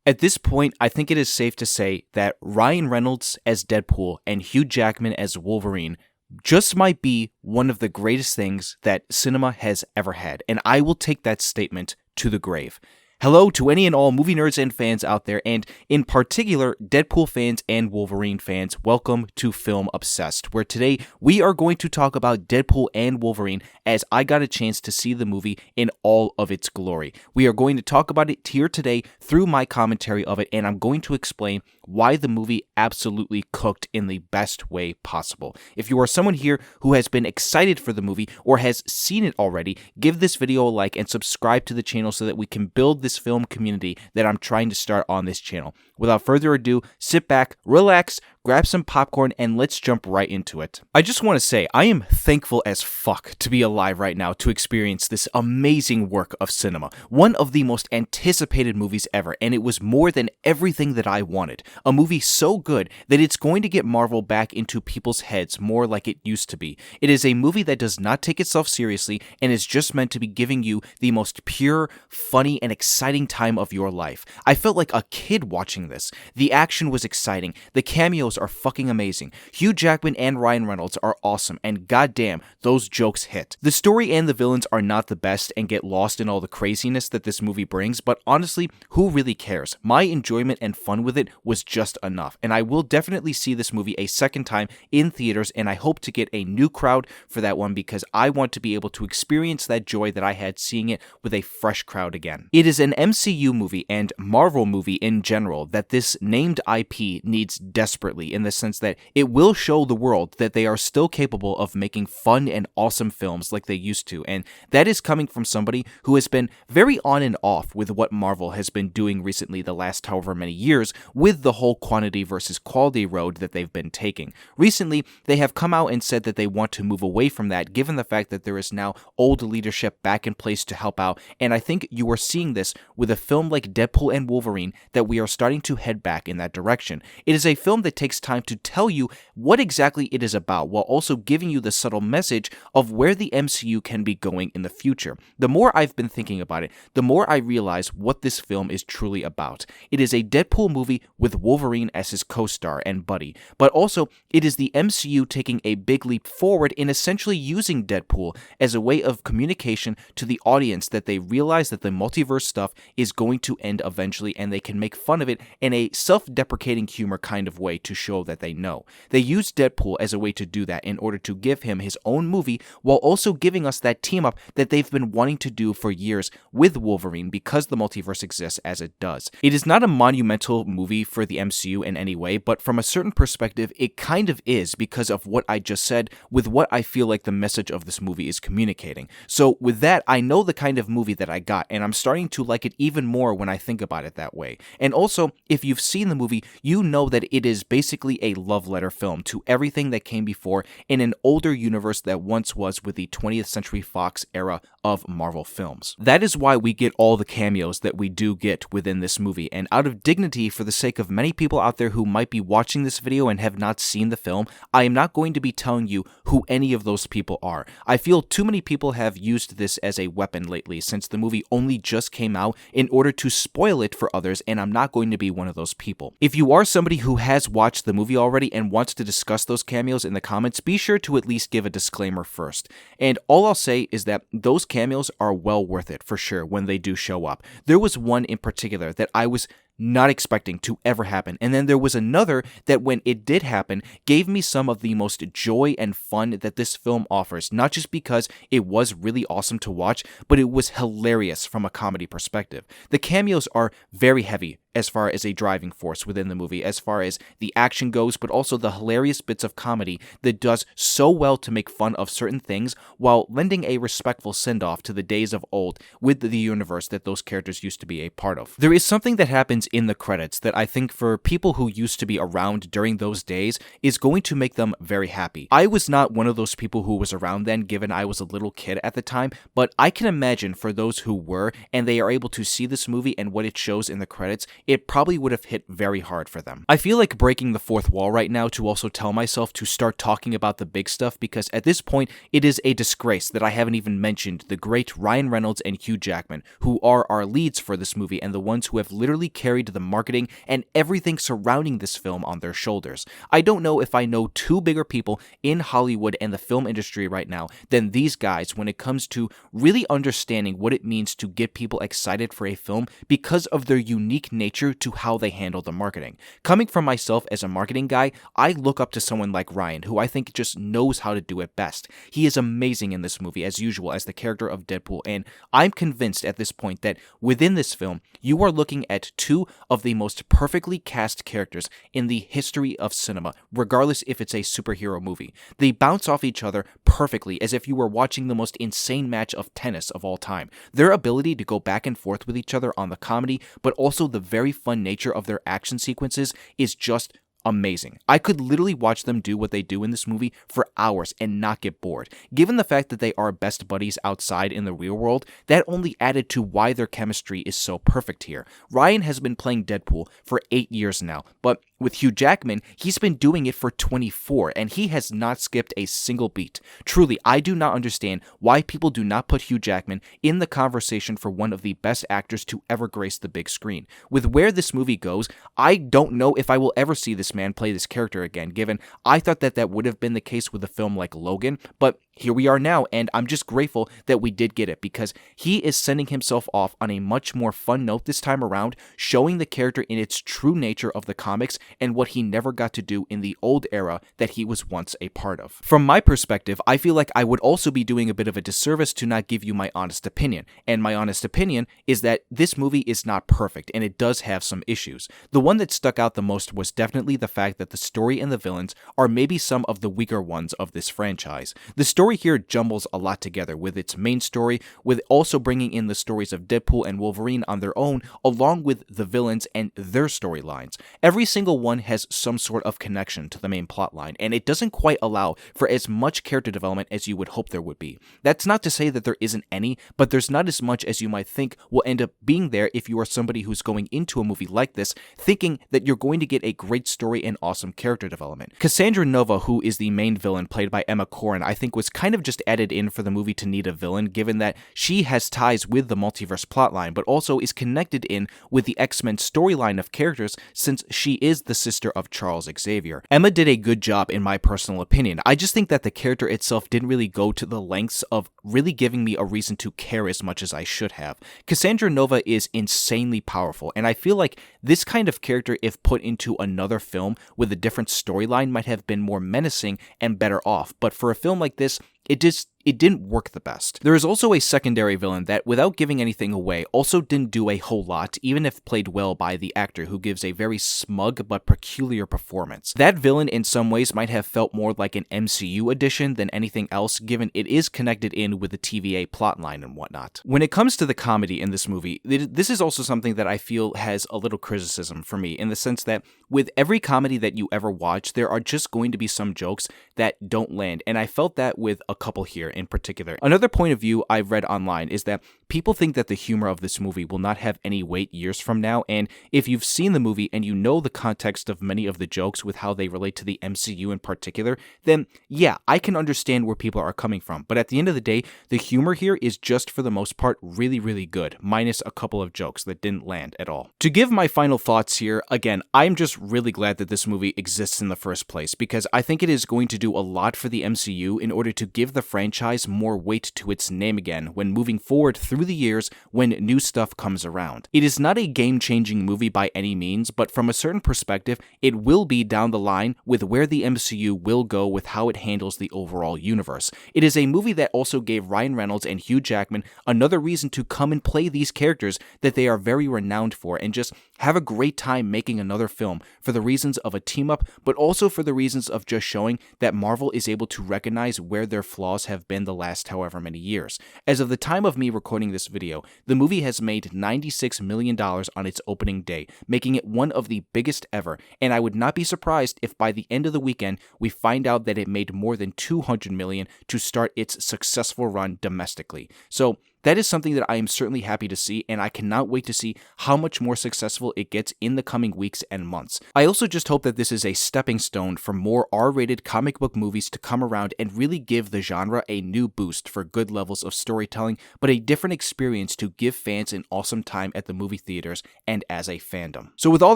At this point, I think it is safe to say that Ryan Reynolds as Deadpool and Hugh Jackman as Wolverine just might be one of the greatest things that cinema has ever had, and I will take that statement to the grave. Hello to any and all movie nerds and fans out there, and in particular, Deadpool fans and Wolverine fans. Welcome to Film Obsessed, where today we are going to talk about Deadpool and Wolverine as I got a chance to see the movie in all of its glory. We are going to talk about it here today through my commentary of it, and I'm going to explain why the movie absolutely cooked in the best way possible. If you are someone here who has been excited for the movie or has seen it already, give this video a like and subscribe to the channel so that we can build this film community that I'm trying to start on this channel. Without further ado, sit back, relax, grab some popcorn, and let's jump right into it. I just want to say, I am thankful as fuck to be alive right now to experience this amazing work of cinema. One of the most anticipated movies ever, and it was more than everything that I wanted. A movie so good that it's going to get Marvel back into people's heads more like it used to be. It is a movie that does not take itself seriously and is just meant to be giving you the most pure, funny, and exciting time of your life. I felt like a kid watching this. The action was exciting. The cameos are fucking amazing. Hugh Jackman and Ryan Reynolds are awesome, and goddamn, those jokes hit. The story and the villains are not the best and get lost in all the craziness that this movie brings, but honestly, who really cares? My enjoyment and fun with it was just enough, and I will definitely see this movie a second time in theaters, and I hope to get a new crowd for that one because I want to be able to experience that joy that I had seeing it with a fresh crowd again. It is an MCU movie and Marvel movie in general that this named IP needs desperately, in the sense that it will show the world that they are still capable of making fun and awesome films like they used to, and that is coming from somebody who has been very on and off with what Marvel has been doing recently the last however many years with the whole quantity versus quality road that they've been taking. Recently, they have come out and said that they want to move away from that given the fact that there is now old leadership back in place to help out, and I think you are seeing this with a film like Deadpool and Wolverine that we are starting to head back in that direction. It is a film that takes time to tell you what exactly it is about while also giving you the subtle message of where the MCU can be going in the future. The more I've been thinking about it, the more I realize what this film is truly about. It is a Deadpool movie with Wolverine as his co-star and buddy, but also it is the MCU taking a big leap forward in essentially using Deadpool as a way of communication to the audience that they realize that the multiverse stuff is going to end eventually and they can make fun of it in a self-deprecating humor kind of way to show that they know. They used Deadpool as a way to do that in order to give him his own movie while also giving us that team up that they've been wanting to do for years with Wolverine because the multiverse exists as it does. It is not a monumental movie for the MCU in any way, but from a certain perspective, it kind of is because of what I just said with what I feel like the message of this movie is communicating. So with that, I know the kind of movie that I got, and I'm starting to like it even more when I think about it that way. And also, if you've seen the movie, you know that it is basically a love letter film to everything that came before in an older universe that once was with the 20th Century Fox era of Marvel films. That is why we get all the cameos that we do get within this movie, and out of dignity for the sake of many people out there who might be watching this video and have not seen the film, I am not going to be telling you who any of those people are. I feel too many people have used this as a weapon lately since the movie only just came out in order to spoil it for others, and I'm not going to be one of those people. If you are somebody who has watched the movie already and wants to discuss those cameos in the comments, be sure to at least give a disclaimer first. And all I'll say is that those cameos are well worth it for sure when they do show up. There was one in particular that I was not expecting to ever happen. And then there was another that when it did happen, gave me some of the most joy and fun that this film offers, not just because it was really awesome to watch, but it was hilarious from a comedy perspective. The cameos are very heavy as far as a driving force within the movie, as far as the action goes, but also the hilarious bits of comedy that does so well to make fun of certain things while lending a respectful send-off to the days of old with the universe that those characters used to be a part of. There is something that happens in the credits that I think for people who used to be around during those days is going to make them very happy. I was not one of those people who was around then, given I was a little kid at the time, but I can imagine for those who were and they are able to see this movie and what it shows in the credits, it probably would have hit very hard for them. I feel like breaking the fourth wall right now to also tell myself to start talking about the big stuff, because at this point, it is a disgrace that I haven't even mentioned the great Ryan Reynolds and Hugh Jackman, who are our leads for this movie and the ones who have literally carried the marketing and everything surrounding this film on their shoulders. I don't know if I know two bigger people in Hollywood and the film industry right now than these guys when it comes to really understanding what it means to get people excited for a film because of their unique nature to how they handle the marketing. Coming from myself as a marketing guy, I look up to someone like Ryan, who I think just knows how to do it best. He is amazing in this movie, as usual, as the character of Deadpool, and I'm convinced at this point that within this film, you are looking at two of the most perfectly cast characters in the history of cinema, regardless if it's a superhero movie. They bounce off each other perfectly, as if you were watching the most insane match of tennis of all time. Their ability to go back and forth with each other on the comedy, but also the very fun nature of their action sequences is just amazing. I could literally watch them do what they do in this movie for hours and not get bored. Given the fact that they are best buddies outside in the real world, that only added to why their chemistry is so perfect here. Ryan has been playing Deadpool for 8 years now, but with Hugh Jackman, he's been doing it for 24, and he has not skipped a single beat. Truly, I do not understand why people do not put Hugh Jackman in the conversation for one of the best actors to ever grace the big screen. With where this movie goes, I don't know if I will ever see this man play this character again, given I thought that that would have been the case with a film like Logan, but here we are now, and I'm just grateful that we did get it, because he is sending himself off on a much more fun note this time around, showing the character in its true nature of the comics and what he never got to do in the old era that he was once a part of. From my perspective, I feel like I would also be doing a bit of a disservice to not give you my honest opinion, and my honest opinion is that this movie is not perfect, and it does have some issues. The one that stuck out the most was definitely the fact that the story and the villains are maybe some of the weaker ones of this franchise. The story here jumbles a lot together with its main story, with also bringing in the stories of Deadpool and Wolverine on their own, along with the villains and their storylines. Every single one has some sort of connection to the main plotline, and it doesn't quite allow for as much character development as you would hope there would be. That's not to say that there isn't any, but there's not as much as you might think will end up being there if you are somebody who's going into a movie like this thinking that you're going to get a great story and awesome character development. Cassandra Nova, who is the main villain played by Emma Corrin, I think was kind of just added in for the movie to need a villain, given that she has ties with the multiverse plotline, but also is connected in with the X-Men storyline of characters since she is the sister of Charles Xavier. Emma did a good job in my personal opinion. I just think that the character itself didn't really go to the lengths of really giving me a reason to care as much as I should have. Cassandra Nova is insanely powerful, and I feel like this kind of character, if put into another film with a different storyline, might have been more menacing and better off, but for a film like this, it didn't work the best. There is also a secondary villain that, without giving anything away, also didn't do a whole lot, even if played well by the actor, who gives a very smug but peculiar performance. That villain in some ways might have felt more like an MCU addition than anything else, given it is connected in with the TVA plotline and whatnot. When it comes to the comedy in this movie, this is also something that I feel has a little criticism for me, in the sense that with every comedy that you ever watch, there are just going to be some jokes that don't land, and I felt that with a couple here in particular. Another point of view I've read online is that people think that the humor of this movie will not have any weight years from now, and if you've seen the movie and you know the context of many of the jokes with how they relate to the MCU in particular, then yeah, I can understand where people are coming from. But at the end of the day, the humor here is just for the most part really, really good, minus a couple of jokes that didn't land at all. To give my final thoughts here, again, I'm just really glad that this movie exists in the first place, because I think it is going to do a lot for the MCU in order to give the franchise more weight to its name again when moving forward through the years when new stuff comes around. It is not a game-changing movie by any means, but from a certain perspective, it will be down the line with where the MCU will go with how it handles the overall universe. It is a movie that also gave Ryan Reynolds and Hugh Jackman another reason to come and play these characters that they are very renowned for, and just have a great time making another film for the reasons of a team-up, but also for the reasons of just showing that Marvel is able to recognize where their flaws have been the last however many years. As of the time of me recording this video, the movie has made $96 million on its opening day, making it one of the biggest ever, and I would not be surprised if by the end of the weekend we find out that it made more than $200 million to start its successful run domestically. So that is something that I am certainly happy to see, and I cannot wait to see how much more successful it gets in the coming weeks and months. I also just hope that this is a stepping stone for more R-rated comic book movies to come around and really give the genre a new boost for good levels of storytelling, but a different experience to give fans an awesome time at the movie theaters and as a fandom. So with all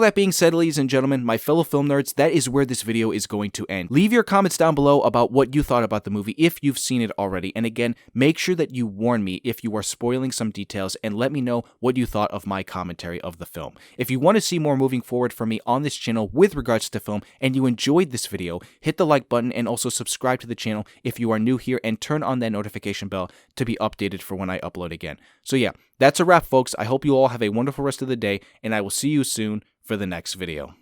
that being said, ladies and gentlemen, my fellow film nerds, that is where this video is going to end. Leave your comments down below about what you thought about the movie if you've seen it already, and again, make sure that you warn me if you are spoiling some details and let me know what you thought of my commentary of the film. If you want to see more moving forward from me on this channel with regards to film and you enjoyed this video, hit the like button and also subscribe to the channel if you are new here and turn on that notification bell to be updated for when I upload again. So yeah, that's a wrap, folks. I hope you all have a wonderful rest of the day, and I will see you soon for the next video.